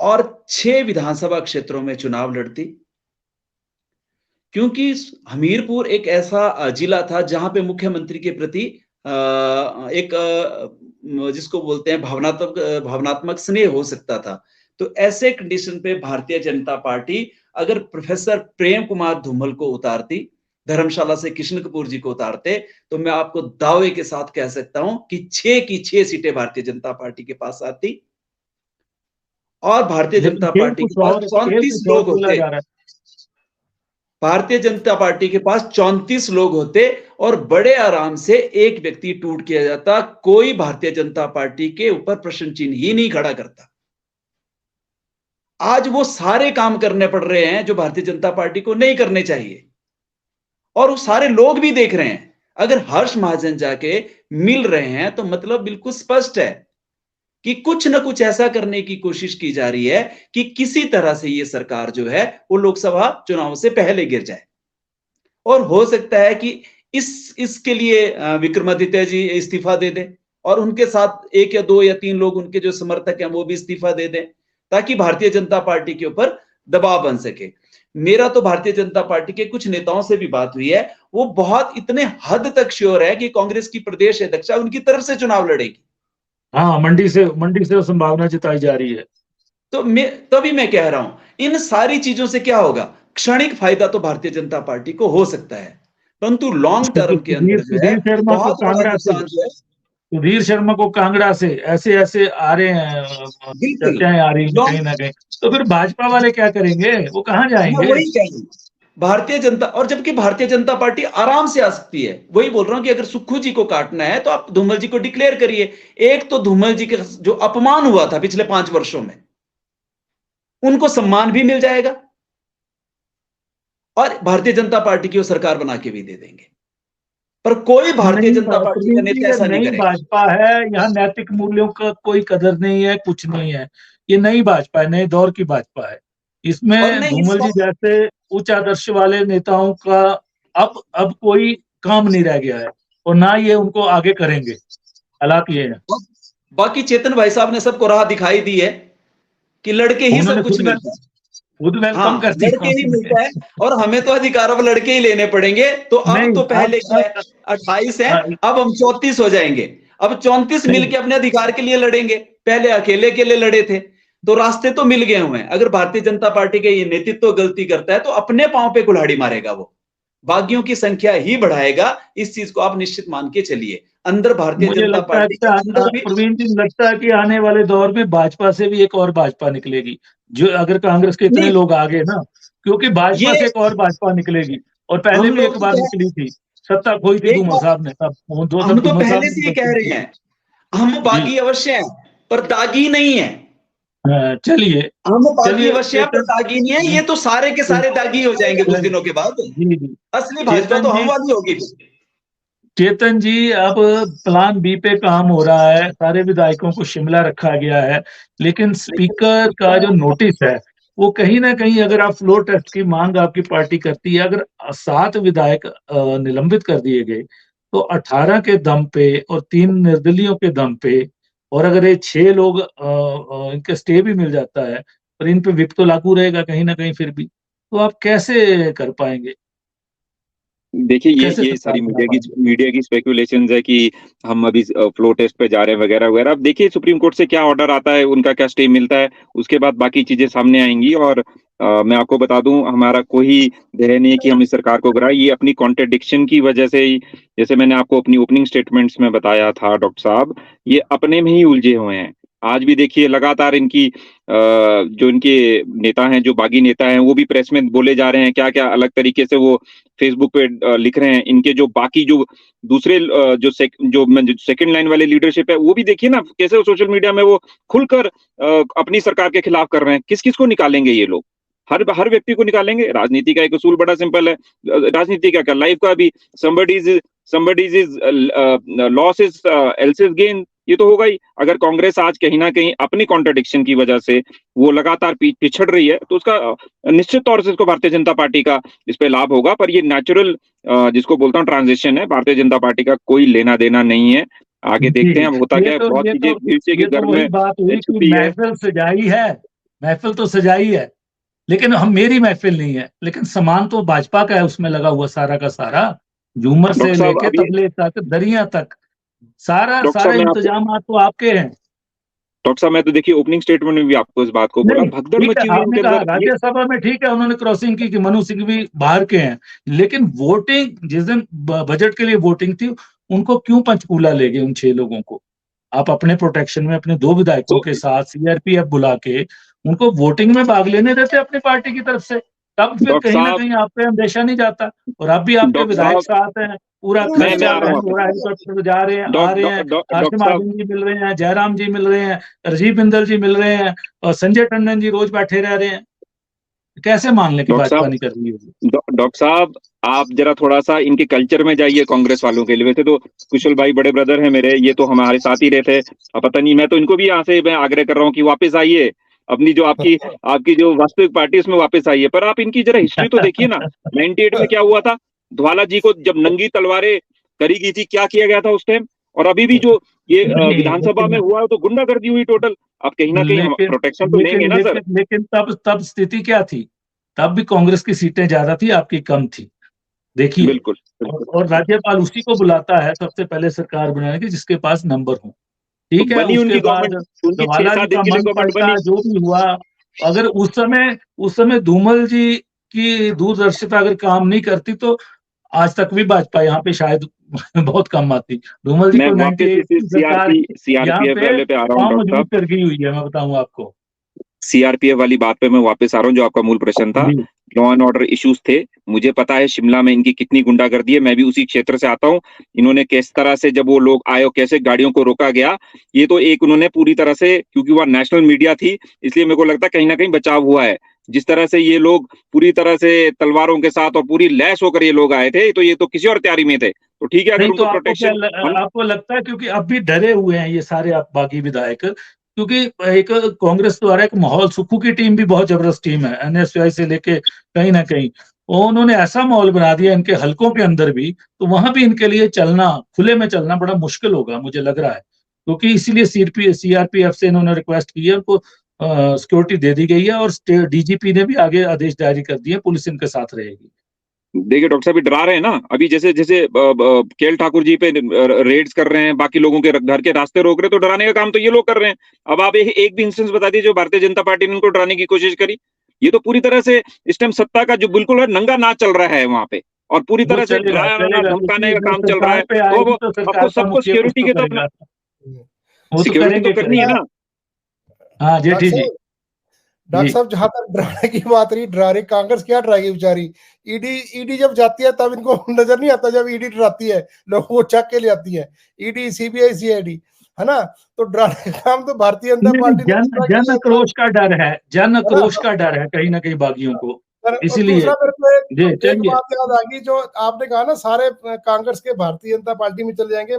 और 6 विधानसभा क्षेत्रों में चुनाव लड़ती, क्योंकि हमीरपुर एक ऐसा जिला था जहां पे मुख्यमंत्री के प्रति एक जिसको बोलते हैं भावनात्मक स्नेह हो सकता था। तो ऐसे कंडीशन पे भारतीय जनता पार्टी अगर प्रोफेसर प्रेम कुमार धूमल को उतारती, धर्मशाला से कृष्ण कपूर जी को उतारते, तो मैं आपको दावे के साथ कह सकता हूं कि 6 की 6 सीटें भारतीय जनता पार्टी के पास आती और भारतीय जनता पार्टी के पास 34 लोग होते। भारतीय जनता पार्टी के पास 34 लोग होते और बड़े आराम से एक व्यक्ति टूट किया जाता, कोई भारतीय जनता पार्टी के ऊपर प्रश्न चिन्ह ही नहीं खड़ा करता। आज वो सारे काम करने पड़ रहे हैं जो भारतीय जनता पार्टी को नहीं करने चाहिए, और वो सारे लोग भी देख रहे हैं। अगर हर्ष महाजन जाके मिल रहे हैं तो मतलब बिल्कुल स्पष्ट है कि कुछ ना कुछ ऐसा करने की कोशिश की जा रही है कि किसी तरह से ये सरकार जो है वो लोकसभा चुनाव से पहले गिर जाए। और हो सकता है कि इसके लिए विक्रमादित्य जी इस्तीफा दे दें और उनके साथ 1 या 2 या 3 लोग उनके जो समर्थक हैं वो भी इस्तीफा दे दें, ताकि भारतीय जनता पार्टी के ऊपर दबाव बन सके। मेरा तो भारतीय जनता पार्टी के कुछ नेताओं से भी बात हुई है, वो बहुत इतने हद तक श्योर है कि कांग्रेस की प्रदेश अध्यक्ष उनकी तरफ से चुनाव लड़ेगी। हाँ, मंडी से संभावना जताई जा रही है। तो तभी मैं कह रहा हूं इन सारी चीजों से क्या होगा, क्षणिक फायदा तो भारतीय जनता पार्टी को हो सकता है, परंतु लॉन्ग टर्म के अंदर जो है बहुत बड़ा नुकसान जो है। सुधीर शर्मा को कांगड़ा से ऐसे आ रहे हैं, चर्चाएं आ रही हैं कहीं ना कहीं, तो फिर भाजपा वाले क्या करेंगे? वो कहाँ जाएंगे? वही कहेंगे भारतीय जनता, और जबकि भारतीय जनता पार्टी आराम से आ सकती है। वही बोल रहा हूं कि अगर सुक्खू जी को काटना है तो आप धूमल जी को डिक्लेयर करिए। एक तो धूमल जी के जो अपमान हुआ था पिछले 5 वर्षों में, उनको सम्मान भी मिल जाएगा और भारतीय जनता पार्टी की वो सरकार बना के भी दे देंगे। पर कोई भारतीय जनता पार्टी का नेता ऐसा नहीं करेगा। भाजपा है, यहाँ नैतिक मूल्यों का कोई कदर नहीं है, कुछ नहीं है। ये नई भाजपा है, नए दौर की भाजपा है। इसमें धूमल जी जैसे उच्च आदर्श वाले नेताओं का अब कोई काम नहीं रह गया है और ना ये उनको आगे करेंगे। हालात ये है। बाकी चेतन भाई साहब ने सबको राह दिखाई दी है कि लड़के ही सब कुछ मिलता है, खुद वेलकम करते हैं, लड़के ही मिलता है और हमें तो अधिकार अब लड़के ही लेने पड़ेंगे। तो अब तो पहले 28 है, अब हम 34 हो जाएंगे। अब 34 मिलके अपने अधिकार के लिए लड़ेंगे। पहले अकेले अकेले लड़े थे, तो रास्ते तो मिल गए हुए हैं। अगर भारतीय जनता पार्टी का ये नेतृत्व गलती करता है तो अपने पांव पे कुल्हाड़ी मारेगा, वो बागियों की संख्या ही बढ़ाएगा। इस चीज को आप निश्चित मान के चलिए। अंदर भारतीय जनता पार्टी के अंदर भी प्रवीण जी, लगता है कि आने वाले दौर में भाजपा से भी एक और भाजपा निकलेगी, जो अगर कांग्रेस के इतने लोग आ गए ना, क्योंकि भाजपा से एक और भाजपा निकलेगी। और पहले भी एक बार निकली थी, सत्ता खोई थी धूमल साहब ने। हम तो पहले से ये कह रहे हैं, हम बागी अवश्य हैं पर दागी नहीं है। चलिए, हम बागी अवश्य हैं पर दागी नहीं है। ये तो सारे के सारे दागी हो जाएंगे कुछ दिनों के बाद। असली भाजपा तो हम वाली होगी। चेतन जी, अब प्लान बी पे काम हो रहा है, सारे विधायकों को शिमला रखा गया है, लेकिन स्पीकर का जो नोटिस है वो कहीं ना कहीं अगर आप फ्लोर टेस्ट की मांग आपकी पार्टी करती है, अगर 7 विधायक निलंबित कर दिए गए तो 18 के दम पे और 3 निर्दलीयों के दम पे, और अगर ये 6 लोग इनका स्टे भी मिल जाता है और इन पे विप तो लागू रहेगा कहीं ना कहीं फिर भी, तो आप कैसे कर पाएंगे? देखिए कैसे ये सरकार सारी बना पाएंगे? मीडिया की स्पेकुलेशंस है कि हम अभी फ्लो टेस्ट पे जा रहे हैं वगैरह वगैरह। अब देखिए सुप्रीम कोर्ट से क्या ऑर्डर आता है, उनका क्या स्टे मिलता है, उसके बाद बाकी चीजें सामने आएंगी। और मैं आपको बता दूं, हमारा कोई ध्येय नहीं है कि हम इस सरकार को गिराएं। ये अपनी कॉन्ट्रडिक्शन की वजह से ही, जैसे मैंने आपको अपनी ओपनिंग स्टेटमेंट्स में बताया था डॉक्टर साहब, ये अपने में ही उलझे हुए हैं। आज भी देखिए लगातार इनकी जो इनके नेता हैं, जो बागी नेता हैं, वो भी प्रेस में बोले जा रहे हैं, क्या क्या अलग तरीके से वो फेसबुक पे लिख रहे हैं। इनके जो बाकी जो दूसरे जो सेकंड लाइन वाले लीडरशिप है, वो भी देखिए ना कैसे सोशल मीडिया में वो खुलकर अपनी सरकार के खिलाफ कर रहे हैं। किस किस को निकालेंगे ये लोग? हर व्यक्ति को निकालेंगे। राजनीति का एक उसूल बड़ा सिंपल है। राजनीति क्या लाइफ का भी, somebody's is loss is else's gain, ये तो होगा ही। अगर कांग्रेस आज कहीं ना कहीं अपनी कॉन्ट्रडिक्शन की वजह से वो लगातार पिछड़ रही है, तो उसका निश्चित तौर से इसको भारतीय जनता पार्टी का इस पे लाभ होगा। पर ये नेचुरल जिसको बोलता हूँ ट्रांजिशन है, भारतीय जनता पार्टी का कोई लेना देना नहीं है। आगे देखते हैं अब होता क्या है। बहुत चीजें भीड़ के घर वही में बात हुई कि छुपी है। महफिल सजाई है, महफिल तो सजाई है, लेकिन हम मेरी महफिल नहीं है, लेकिन सामान तो भाजपा का है उसमें लगा हुआ सारा का सारा, झूमर से डॉक्टर साहब लेके अभी तबले तक, दरिया तक, सारा डॉक्टर सारे साहब मैं आपको इंतजाम तो आपके हैं। डॉक्टर साहब मैं तो देखिए ओपनिंग स्टेटमेंट में भी आपको इस बात को बोला, नहीं भगदड़ ठीक है, मची हुई है आपने इनके कहा अंदर। ये राज्यसभा में ठीक है उन्होंने क्रॉसिंग की कि मनु सिंह भी बाहर के हैं, लेकिन वोटिंग जिस दिन बजट के लिए वोटिंग थी, उनको क्यों पंचकूला ले गए उन 6 लोगों को? आप अपने प्रोटेक्शन में अपने 2 विधायकों तो के साथ सीआरपीएफ बुला के उनको वोटिंग में भाग लेने देते अपनी पार्टी की तरफ से, तब फिर डॉक्टर कहीं ना साहब कहीं आप पे अंदेशा नहीं जाता। और अब भी आपके डॉक्टर विधायक साहब साथ हैं, पूरा उन्होंने मैं खर्चा आ रहा हूँ वहन हो रहा है, वापस। हेलीकॉप्टर से जा रहे हैं, आ डॉक- रहे डॉ- हैं, डॉ- कासिम डॉक्टर साहब आजम जी मिल रहे हैं, जयराम जी मिल रहे हैं, राजीव बिंदल जी मिल रहे हैं, और संजय टंडन जी रोज बैठे रह रहे हैं। कैसे मान लें कि डॉक्टर भाजपा साहब नहीं कर रही होगी? डॉक्टर साहब आप जरा थोड़ा सा इनके कल्चर में जाइए कांग्रेस वालों के लिए। वैसे तो कुशल भाई बड़े ब्रदर हैं मेरे, ये तो हमारे साथ ही रहते हैं। अब पता नहीं, मैं तो इनको भी यहाँ से मैं आग्रह कर रहा हूँ कि वापस आइए, अपनी जो आपकी आपकी जो वास्तविक पार्टी उसमें वापस आइए। पर आप इनकी जरा हिस्ट्री तो देखिए ना। 98 में क्या हुआ था, धवाला जी को जब नंगी तलवारें करी गई थी, क्या किया गया था उस टाइम। और अभी भी जो ये नहीं, विधानसभा में हुआ है तो गुंडागर्दी हुई टोटल। अब कहीं ना कहीं हम लेकिन प्रोटेक्शन तो लेकिन लेंगे ना सर। लेकिन लेकिन तब स्थिति क्या थी? तब भी कांग्रेस की सीटें ज्यादा थी, आपकी कम थी। देखिए, बिल्कुल और राज्यपाल उसी को बुलाता है सबसे पहले सरकार बनाने की जिसके पास नंबर हो। तो ठीक है, बनी उसके उनकी बाद गवर्नमेंट, उनकी धवाला जी 6-7 दिन का के लिए मन गवर्नमेंट पलटा, बनी। जो भी हुआ, अगर उस समय धूमल जी की दूरदर्शिता अगर काम नहीं करती तो आज तक भी भाजपा यहाँ पे शायद बहुत कम आती। धूमल जी मैं को वापस 98 इसी की सरकार यहाँ सीआरपीएफ पे वाले पे आ रहा हूँ पाँव डॉक्टर मजबूत साहब। कर गई हुई है, मैं बताऊं आपको। सीआरपीएफ वाली बात पे मैं वापस आ रहा हूँ, जो आपका मूल प्रश्न था। जी, लॉ एंड ऑर्डर इश्यूज थे। मुझे पता है शिमला में इनकी कितनी गुंडागर्दी है, मैं भी उसी क्षेत्र से आता हूँ। इन्होंने किस तरह से जब वो लोग आए और कैसे गाड़ियों को रोका गया, ये तो एक उन्होंने पूरी तरह से, क्योंकि वह नेशनल मीडिया थी इसलिए मेरे को लगता है कहीं ना कहीं बचाव हुआ है। जिस तरह से ये लोग पूरी तरह से तलवारों के साथ और पूरी लैस होकर ये लोग आए थे, तो ये तो किसी और तैयारी में थे। तो ठीक है अगर नहीं तो उनको प्रोटेक्शन हम आपको लगता है क्योंकि अब भी डरे हुए हैं ये सारे आप बागी विधायक, क्योंकि एक कांग्रेस द्वारा एक माहौल, सुक्खू की टीम भी बहुत जबरदस्त टीम है, एनएसयूआई से लेके कहीं ना कहीं, और उन्होंने ऐसा माहौल बना दिया इनके हलकों के अंदर भी, तो वहां भी इनके लिए चलना, खुले में चलना बड़ा मुश्किल होगा मुझे लग रहा है। क्योंकि इसीलिए सीआरपीएफ से इन्होंने रिक्वेस्ट की है, उनको सिक्योरिटी दे दी गई है, और डीजीपी ने भी आगे आदेश जारी कर दिए, पुलिस इनके साथ रहेगी। देखिए डॉक्टर साहब, ये डरा रहे हैं ना। अभी जैसे जैसे केएल ठाकुर जी पे रेड्स कर रहे हैं, बाकी लोगों के घर के रास्ते रोक रहे हैं, तो डराने का काम तो ये लोग कर रहे हैं। अब आप एक भी इंस्टेंस बता दीजिए जो भारतीय जनता पार्टी ने उनको डराने की कोशिश करी। ये तो पूरी तरह से इस टाइम सत्ता का जो बिल्कुल है नंगा नाच चल रहा है वहां पे, और पूरी वो तरह से चलेगा डराना चलेगा, धमकाने क्योंकि का जो काम चल रहा सरकार है। पे तो आएगी अब तो आपको सरकार का सबको मुखिया कुछ सिक्योरिटी तो के तो अपना करेगा, वो तो सिक्योरिटी तो करेंगे करनी है करेंगे। ना। हाँ जेठी डॉक्टर जी। साहब डॉक्टर जी, साहब जहां तक डराने की बात रही, डरा रही कांग्रेस, क्या डराएगी बेचारी। ईडी जब जाती है तब इनको नजर नहीं आता, जब ईडी डराती है लोग वो चक के ले आती है। ईडी, सीबीआई, सीआईडी, है ना। तो डराने का काम तो भारतीय जनता नहीं, पार्टी ने जन दूसरा जन किया था, आक्रोश का डर है, जन है ना। आक्रोश का डर है कहीं ना कहीं बागियों को, और इसीलिए। दूसरा मेरे को जी एक चलिए। बात याद आ गई, जो आपने कहा ना सारे कांग्रेस के भारतीय जनता पार्टी में चले जाएंगे।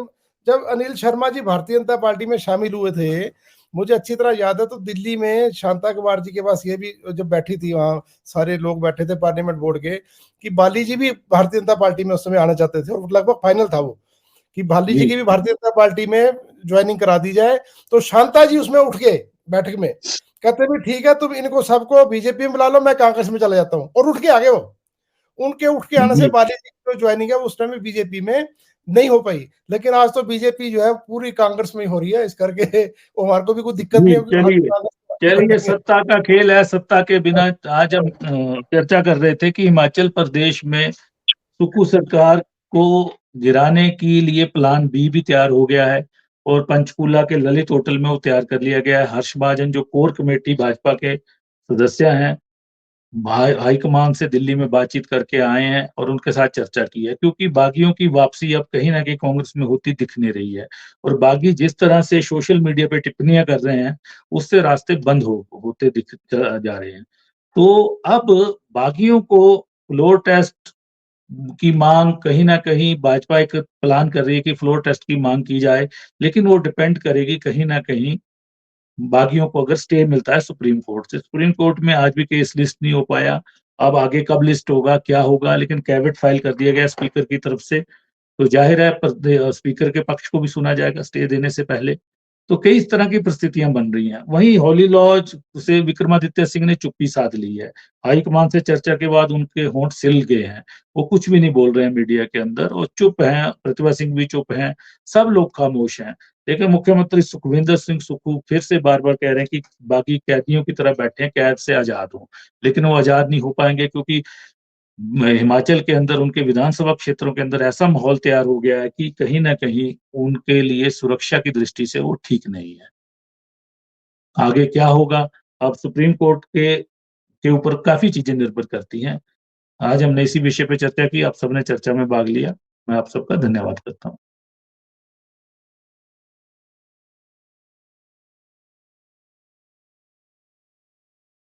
जब अनिल शर्मा जी भारतीय जनता पार्टी में शामिल हुए थे, मुझे अच्छी तरह याद है, तो दिल्ली में शांता कुमार जी के पास ये भी जब बैठी थी, वहाँ सारे लोग बैठे थे पार्लियामेंट बोर्ड के, कि बाली जी भी भारतीय जनता पार्टी में उस समय आना चाहते थे, और लगभग फाइनल था वो कि बाली जी की भी भारतीय जनता पार्टी में ज्वाइनिंग करा दी जाए। तो शांता जी उसमें उठ के बैठक में कहते भी ठीक है, तुम इनको सबको बीजेपी में बुला लो, मैं कांग्रेस में चला जाता हूँ, और उठ के आगे वो उनके उठ के आने से बाली जी की जो ज्वाइनिंग है उस टाइम में बीजेपी में नहीं हो पाई। लेकिन आज तो बीजेपी जो है पूरी कांग्रेस में ही हो रही है, इस करके हमारे को भी कोई दिक्कत नहीं होगी। चलिए, सत्ता का खेल है, सत्ता के बिना। आज हम चर्चा कर रहे थे कि हिमाचल प्रदेश में सुक्खू सरकार को गिराने के लिए प्लान बी भी तैयार हो गया है, और पंचकूला के ललित होटल में वो तैयार कर लिया गया है। हर्ष महाजन जो कोर कमेटी भाजपा के सदस्य हैं, हाईकमान से दिल्ली में बातचीत करके आए हैं और उनके साथ चर्चा की है, क्योंकि बागियों की वापसी अब कहीं ना कहीं कांग्रेस में होती दिख नहीं रही है, और बागी जिस तरह से सोशल मीडिया पे टिप्पणियां कर रहे हैं, उससे रास्ते बंद होते दिख जा रहे हैं। तो अब बागियों को फ्लोर टेस्ट की मांग कहीं ना कहीं भाजपा एक प्लान कर रही है कि फ्लोर टेस्ट की मांग की जाए, लेकिन वो डिपेंड करेगी कहीं ना कहीं बागियों को अगर स्टे मिलता है सुप्रीम कोर्ट से। सुप्रीम कोर्ट में आज भी केस लिस्ट नहीं हो पाया, अब आगे कब लिस्ट होगा क्या होगा, लेकिन कैविट फाइल कर दिया गया स्पीकर की तरफ से, तो जाहिर है स्पीकर के पक्ष को भी सुना जाएगा स्टे देने से पहले। तो कई इस तरह की परिस्थितियां बन रही हैं। वहीं हॉली लॉज से विक्रमादित्य सिंह ने चुप्पी साध ली है, हाईकमान से चर्चा के बाद उनके होंठ सिल गए हैं, वो कुछ भी नहीं बोल रहे हैं मीडिया के अंदर, और चुप हैं। प्रतिभा सिंह भी चुप हैं, सब लोग खामोश हैं। लेकिन मुख्यमंत्री सुखविंदर सिंह सुक्खू फिर से बार बार कह रहे हैं कि बाकी कैदियों की तरह बैठे हैं, कैद से आजाद हों, लेकिन वो आजाद नहीं हो पाएंगे, क्योंकि हिमाचल के अंदर उनके विधानसभा क्षेत्रों के अंदर ऐसा माहौल तैयार हो गया है कि कहीं ना कहीं उनके लिए सुरक्षा की दृष्टि से वो ठीक नहीं है। आगे क्या होगा, अब सुप्रीम कोर्ट के ऊपर काफी चीजें निर्भर करती हैं। आज हमने इसी विषय पे चर्चा की, आप सबने चर्चा में भाग लिया, मैं आप सबका धन्यवाद करता हूँ।